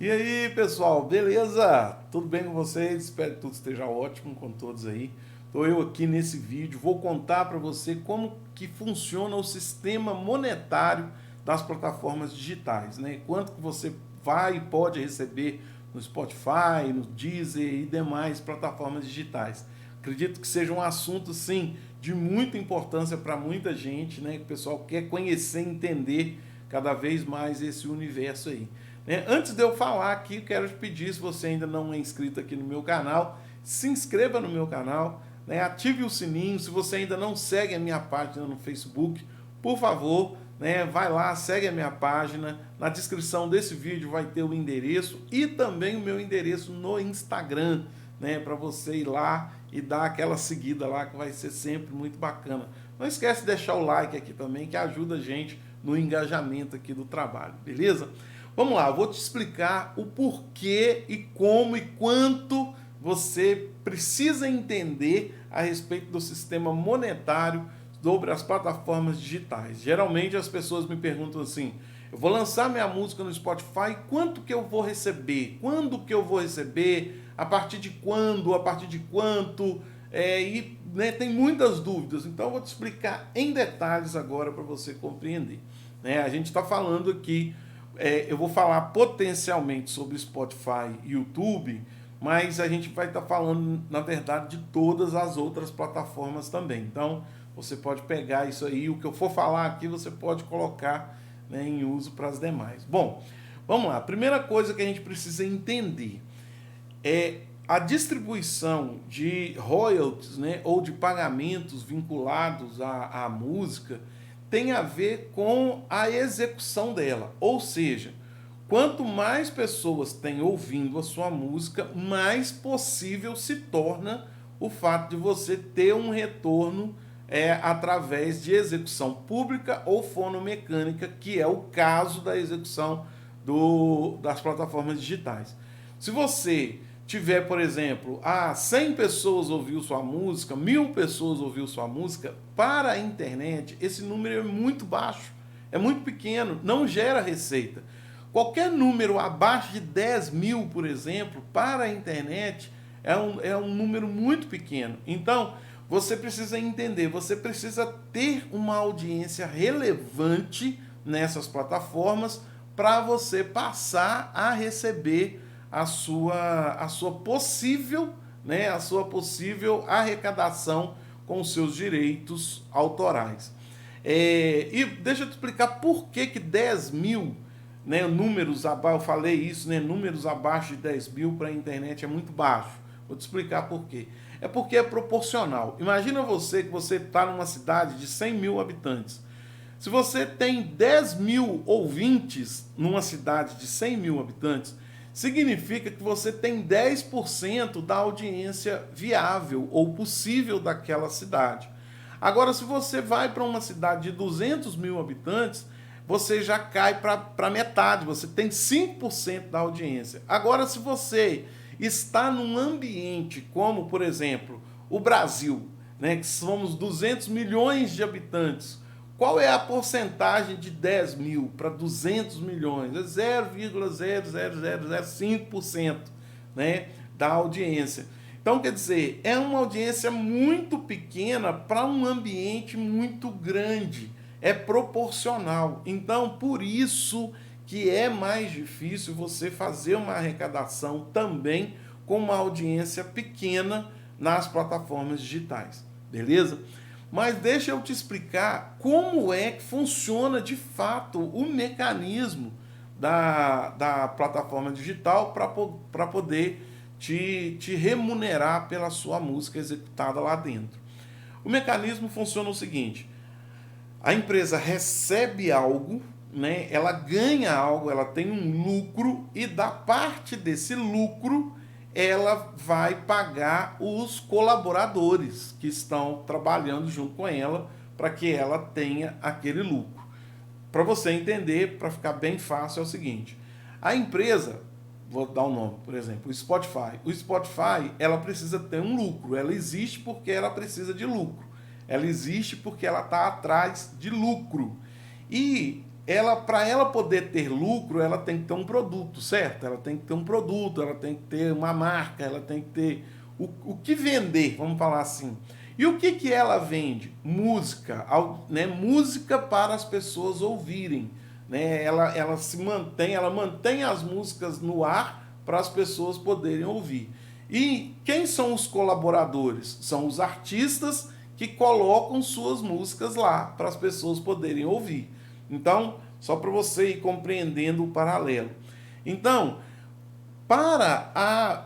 E aí, pessoal, beleza? Tudo bem com vocês? Espero que tudo esteja ótimo com todos aí. Estou eu aqui nesse vídeo, vou contar para você como que funciona o sistema monetário das plataformas digitais, né? Quanto que você vai e pode receber no Spotify, no Deezer e demais plataformas digitais. Acredito que seja um assunto, sim, de muita importância para muita gente, né? Que o pessoal quer conhecer e entender cada vez mais esse universo aí. Né? Antes de eu falar aqui, quero te pedir, se você ainda não é inscrito aqui no meu canal, se inscreva no meu canal, né? Ative o sininho. Se você ainda não segue a minha página no Facebook, por favor, né? Vai lá, segue a minha página. Na descrição desse vídeo vai ter o endereço e também o meu endereço no Instagram, né? Para você ir lá e dar aquela seguida lá, que vai ser sempre muito bacana. Não esquece de deixar o like aqui também, que ajuda a gente no engajamento aqui do trabalho, beleza? Vamos lá, eu vou te explicar o porquê e como e quanto você precisa entender a respeito do sistema monetário sobre as plataformas digitais. Geralmente as pessoas me perguntam assim: eu vou lançar minha música no Spotify, quanto que eu vou receber? Quando que eu vou receber? A partir de quando? A partir de quanto? Né, tem muitas dúvidas, então eu vou te explicar em detalhes agora para você compreender. Né? A gente está falando aqui, eu vou falar potencialmente sobre Spotify e YouTube, mas a gente vai estar falando, na verdade, de todas as outras plataformas também. Então, você pode pegar isso aí, o que eu for falar aqui, você pode colocar, né, em uso para as demais. Bom, vamos lá. A primeira coisa que a gente precisa entender é a distribuição de royalties, né, ou de pagamentos vinculados à música tem a ver com a execução dela. Ou seja, quanto mais pessoas têm ouvindo a sua música, mais possível se torna o fato de você ter um retorno através de execução pública ou fonomecânica, que é o caso da execução das plataformas digitais. Se você tiver, por exemplo, 100 pessoas ouviu sua música, 1000 pessoas ouviu sua música, para a internet esse número é muito baixo, é muito pequeno, não gera receita. Qualquer número abaixo de 10 mil, por exemplo, para a internet é um número muito pequeno. Então, você precisa entender, você precisa ter uma audiência relevante nessas plataformas para você passar a receber a sua possível, né, a sua possível arrecadação com os seus direitos autorais. E deixa eu te explicar por que 10 mil, né, números abaixo, eu falei isso, né, números abaixo de 10 mil para a internet é muito baixo. Vou te explicar por quê. É porque é proporcional. Imagina você que você está numa cidade de 100 mil habitantes. Se você tem 10 mil ouvintes numa cidade de 100 mil habitantes, significa que você tem 10% da audiência viável ou possível daquela cidade. Agora, se você vai para uma cidade de 200 mil habitantes, você já cai para metade, você tem 5% da audiência. Agora, se você está num ambiente como, por exemplo, o Brasil, né, que somos 200 milhões de habitantes, qual é a porcentagem de 10 mil para 200 milhões? É 0,00005%, né, da audiência. Então, quer dizer, é uma audiência muito pequena para um ambiente muito grande. É proporcional. Então, por isso que é mais difícil você fazer uma arrecadação também com uma audiência pequena nas plataformas digitais. Beleza? Mas deixa eu te explicar como é que funciona de fato o mecanismo da plataforma digital para poder te remunerar pela sua música executada lá dentro. O mecanismo funciona o seguinte: a empresa recebe algo, né? Ela ganha algo, ela tem um lucro, e da parte desse lucro ela vai pagar os colaboradores que estão trabalhando junto com ela para que ela tenha aquele lucro. Para você entender, para ficar bem fácil, é o seguinte: a empresa, vou dar um nome, por exemplo, o Spotify. O Spotify, ela precisa ter um lucro, ela existe porque ela precisa de lucro. Ela existe porque ela está atrás de lucro. E para ela poder ter lucro, ela tem que ter um produto, certo? Ela tem que ter um produto, ela tem que ter uma marca, ela tem que ter o que vender, vamos falar assim. E o que ela vende? Música, né? Música para as pessoas ouvirem, né? Ela se mantém, ela mantém as músicas no ar para as pessoas poderem ouvir. E quem são os colaboradores? São os artistas que colocam suas músicas lá para as pessoas poderem ouvir. Então, só para você ir compreendendo o paralelo. Então, para a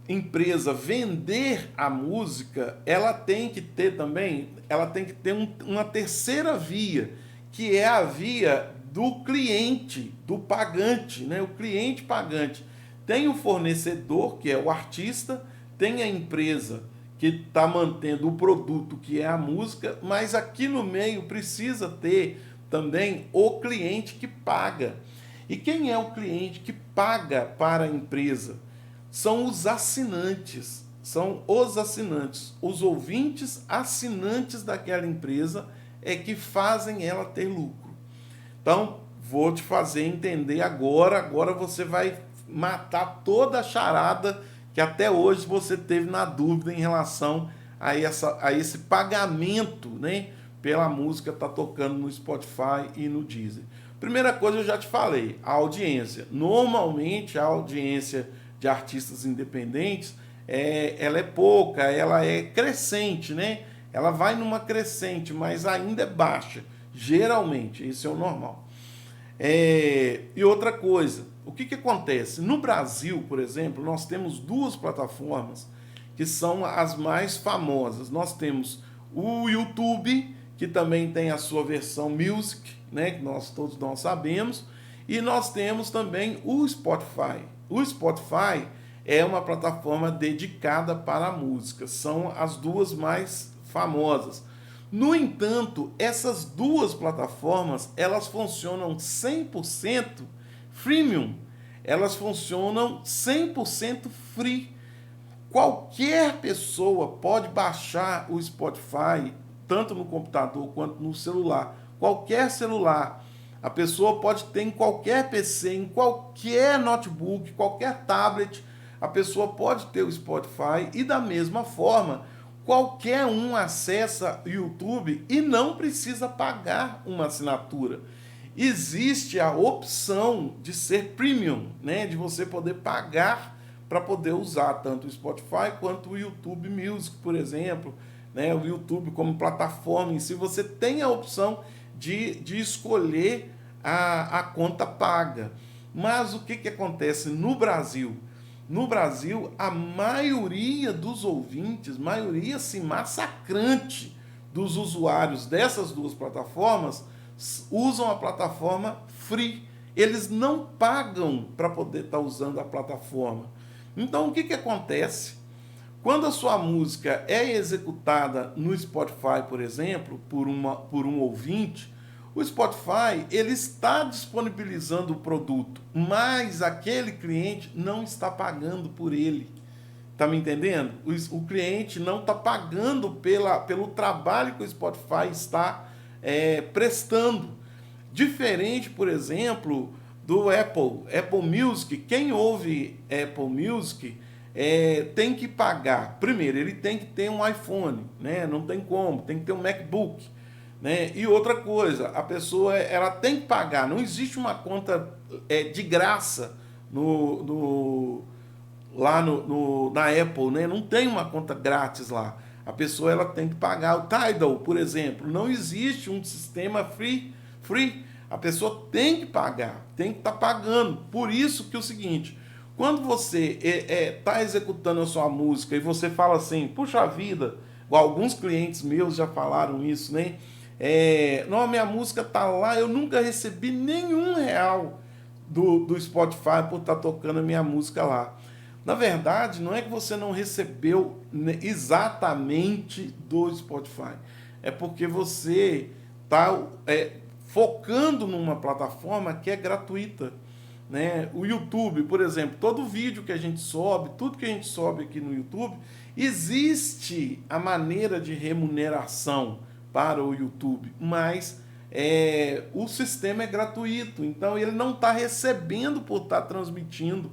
empresa vender a música, ela tem que ter também, ela tem que ter uma terceira via, que é a via do cliente, do pagante, né? O cliente pagante. Tem o fornecedor, que é o artista, tem a empresa que está mantendo o produto, que é a música, mas aqui no meio precisa ter também o cliente que paga. E quem é o cliente que paga para a empresa? São os assinantes, os ouvintes assinantes daquela empresa é que fazem ela ter lucro. Então, vou te fazer entender agora você vai matar toda a charada que até hoje você teve na dúvida em relação a esse pagamento, né, pela música tá tocando no Spotify e no Deezer. Primeira coisa, eu já te falei, a audiência. Normalmente a audiência de artistas independentes ela é pouca, ela é crescente, né? Ela vai numa crescente, mas ainda é baixa, geralmente, isso é o normal. E outra coisa, o que acontece? No Brasil, por exemplo, nós temos duas plataformas que são as mais famosas. Nós temos o YouTube, que também tem a sua versão Music, né, que todos nós sabemos, e nós temos também o Spotify. O Spotify é uma plataforma dedicada para a música, são as duas mais famosas. No entanto, essas duas plataformas, elas funcionam 100% freemium, elas funcionam 100% free. Qualquer pessoa pode baixar o Spotify, tanto no computador quanto no celular. Qualquer celular. A pessoa pode ter em qualquer PC, em qualquer notebook, qualquer tablet. A pessoa pode ter o Spotify e, da mesma forma, qualquer um acessa o YouTube e não precisa pagar uma assinatura. Existe a opção de ser premium, né? De você poder pagar para poder usar tanto o Spotify quanto o YouTube Music, por exemplo, né? O YouTube como plataforma em si, você tem a opção de escolher a conta paga. Mas o que acontece no Brasil? No Brasil, a maioria dos ouvintes, maioria assim, massacrante dos usuários dessas duas plataformas, usam a plataforma free. Eles não pagam para poder estar usando a plataforma. Então, o que acontece? Quando a sua música é executada no Spotify, por exemplo, por um ouvinte, o Spotify ele está disponibilizando o produto, mas aquele cliente não está pagando por ele. Está me entendendo? O cliente não está pagando pelo trabalho que o Spotify está prestando. Diferente, por exemplo, do Apple Music. Quem ouve Apple Music tem que pagar. Primeiro, ele tem que ter um iPhone, né? Não tem como, tem que ter um MacBook. Né? E outra coisa, a pessoa ela tem que pagar, não existe uma conta de graça lá na Apple, né? Não tem uma conta grátis lá. A pessoa ela tem que pagar. O Tidal, por exemplo, não existe um sistema free. A pessoa tem que pagar, tem que estar pagando. Por isso que é o seguinte, quando você está executando a sua música e você fala assim, puxa vida, alguns clientes meus já falaram isso, né? Não, minha música tá lá, eu nunca recebi nenhum real do Spotify por estar tocando a minha música lá. Na verdade, não é que você não recebeu exatamente do Spotify, é porque você está focando numa plataforma que é gratuita. Né? O YouTube, por exemplo, todo vídeo que a gente sobe, tudo que a gente sobe aqui no YouTube, existe a maneira de remuneração para o YouTube, mas o sistema é gratuito, então ele não está recebendo por estar transmitindo,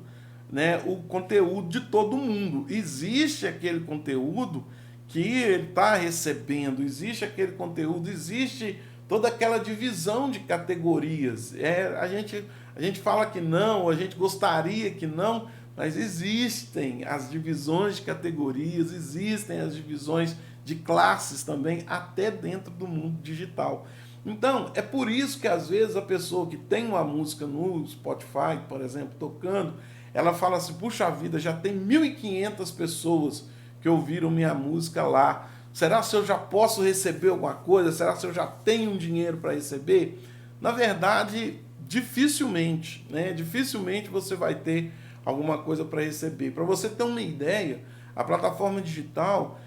né, o conteúdo de todo mundo. Existe aquele conteúdo que ele está recebendo, existe aquele conteúdo, existe toda aquela divisão de categorias. A gente fala que não, a gente gostaria que não, mas existem as divisões de categorias, existem as divisões de classes também, até dentro do mundo digital. Então, é por isso que às vezes a pessoa que tem uma música no Spotify, por exemplo, tocando, ela fala assim, puxa vida, já tem 1.500 pessoas que ouviram minha música lá. Será que eu já posso receber alguma coisa? Será que eu já tenho um dinheiro para receber? Na verdade, dificilmente, né? Dificilmente você vai ter alguma coisa para receber. Para você ter uma ideia, a plataforma digital,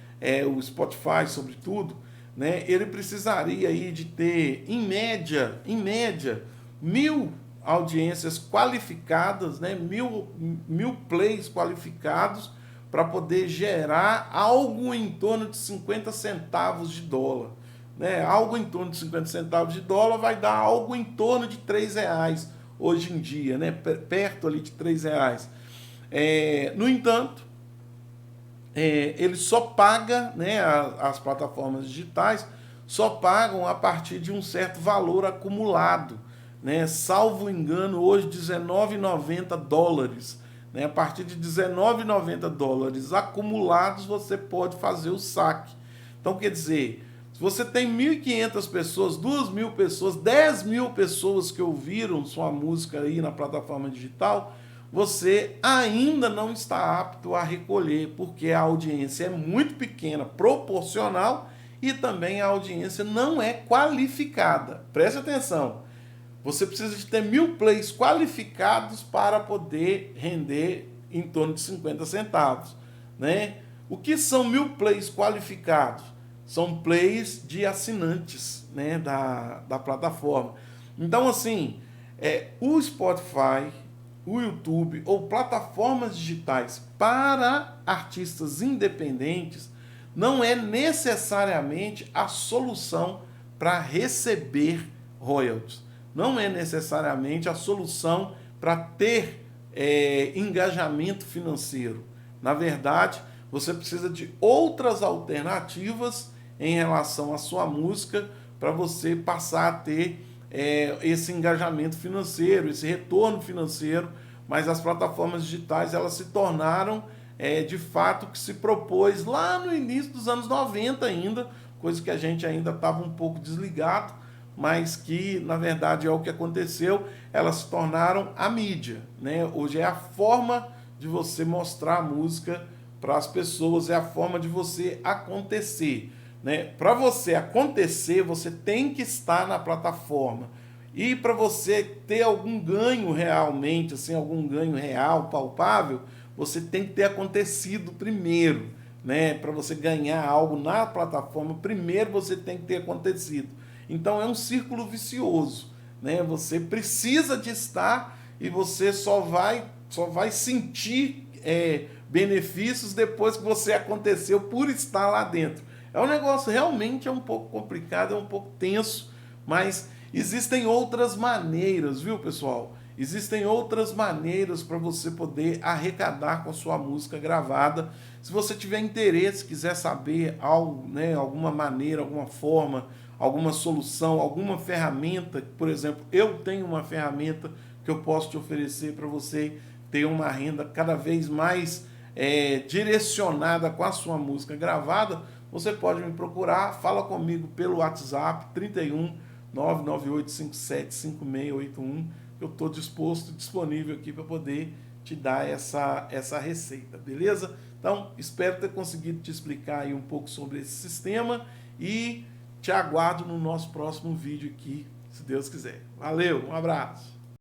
o Spotify sobretudo, né? Ele precisaria aí de ter, em média, 1.000 audiências qualificadas, né? mil plays qualificados para poder gerar algo em torno de 50 centavos de dólar. Né? Algo em torno de 50 centavos de dólar vai dar algo em torno de R$3 hoje em dia, né? Perto ali de R$3. No entanto, ele só paga, né, as plataformas digitais só pagam a partir de um certo valor acumulado, né? Salvo engano, hoje $19,90, né? A partir de $19,90 acumulados você pode fazer o saque. Então, quer dizer, se você tem 1.500 pessoas, 2.000 pessoas, 10.000 pessoas que ouviram sua música aí na plataforma digital, você ainda não está apto a recolher, porque a audiência é muito pequena, proporcional, e também a audiência não é qualificada. Preste atenção, você precisa de ter 1.000 plays qualificados para poder render em torno de 50 centavos. Né? O que são 1.000 plays qualificados? São plays de assinantes, né, da plataforma. Então, assim, o Spotify, o YouTube ou plataformas digitais para artistas independentes não é necessariamente a solução para receber royalties. Não é necessariamente a solução para ter engajamento financeiro. Na verdade, você precisa de outras alternativas em relação à sua música para você passar a ter esse engajamento financeiro, esse retorno financeiro, mas as plataformas digitais elas se tornaram de fato que se propôs lá no início dos anos 90 ainda, coisa que a gente ainda estava um pouco desligado, mas que na verdade é o que aconteceu, elas se tornaram a mídia, né? Hoje é a forma de você mostrar a música para as pessoas, é a forma de você acontecer. Né? Para você acontecer, você tem que estar na plataforma. E para você ter algum ganho realmente, assim, algum ganho real, palpável, você tem que ter acontecido primeiro. Né? Para você ganhar algo na plataforma, primeiro você tem que ter acontecido. Então é um círculo vicioso. Né? Você precisa de estar e você só vai sentir benefícios depois que você aconteceu por estar lá dentro. É um negócio realmente um pouco complicado, é um pouco tenso, mas existem outras maneiras, viu, pessoal? Existem outras maneiras para você poder arrecadar com sua música gravada. Se você tiver interesse, quiser saber algo, né, alguma maneira, alguma forma, alguma solução, alguma ferramenta, por exemplo, eu tenho uma ferramenta que eu posso te oferecer para você ter uma renda cada vez mais direcionada com a sua música gravada, você pode me procurar, fala comigo pelo WhatsApp 31 998575681, eu estou disponível aqui para poder te dar essa receita, beleza? Então, espero ter conseguido te explicar aí um pouco sobre esse sistema e te aguardo no nosso próximo vídeo aqui, se Deus quiser. Valeu, um abraço!